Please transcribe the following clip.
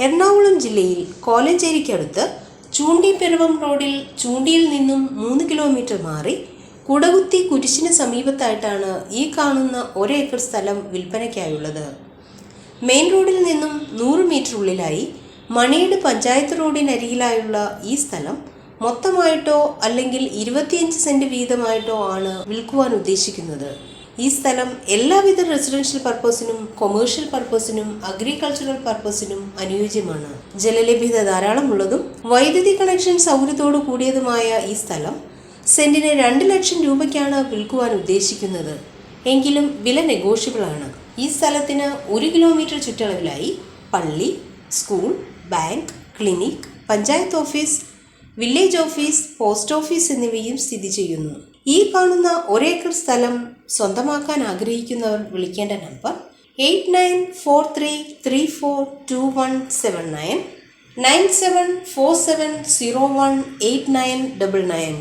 എറണാകുളം ജില്ലയിൽ കോലഞ്ചേരിക്കടുത്ത് ചൂണ്ടിപ്പിറവം റോഡിൽ ചൂണ്ടിയിൽ നിന്നും 3 കിലോമീറ്റർ മാറി കുടകുത്തി കുരിശിന് സമീപത്തായിട്ടാണ് ഈ കാണുന്ന 1 ഏക്കർ സ്ഥലം വിൽപ്പനയ്ക്കായുള്ളത്. മെയിൻ റോഡിൽ നിന്നും 100 മീറ്റർ ഉള്ളിലായി മണിയുടെ പഞ്ചായത്ത് റോഡിനരികിലായുള്ള ഈ സ്ഥലം മൊത്തമായിട്ടോ അല്ലെങ്കിൽ 25 സെന്റ് വീതമായിട്ടോ ആണ് വിൽക്കുവാൻ ഉദ്ദേശിക്കുന്നത്. ഈ സ്ഥലം എല്ലാവിധ റെസിഡൻഷ്യൽ പർപ്പസിനും കൊമേഴ്ഷ്യൽ പർപ്പസിനും അഗ്രികൾച്ചറൽ പർപ്പസിനും അനുയോജ്യമാണ്. ജലലഭ്യത ധാരാളമുള്ളതും വൈദ്യുതി കണക്ഷൻ സൗകര്യത്തോടു കൂടിയതുമായ ഈ സ്ഥലം സെന്റിന് 2 ലക്ഷം രൂപയ്ക്കാണ് വിൽക്കുവാൻ ഉദ്ദേശിക്കുന്നത്. എങ്കിലും വില നെഗോഷ്യബിൾ ആണ്. ഈ സ്ഥലത്തിന് 1 കിലോമീറ്റർ ചുറ്റളവിലായി പള്ളി, school, bank, clinic, panchayat office, village office, post office എന്നിവയും സ്ഥിതി ചെയ്യുന്നു. ഈ കാണുന്ന 1 ഏക്കർ സ്ഥലം സ്വന്തമാക്കാൻ ആഗ്രഹിക്കുന്നവർ വിളിക്കേണ്ട നമ്പർ 8943342179 9747018999.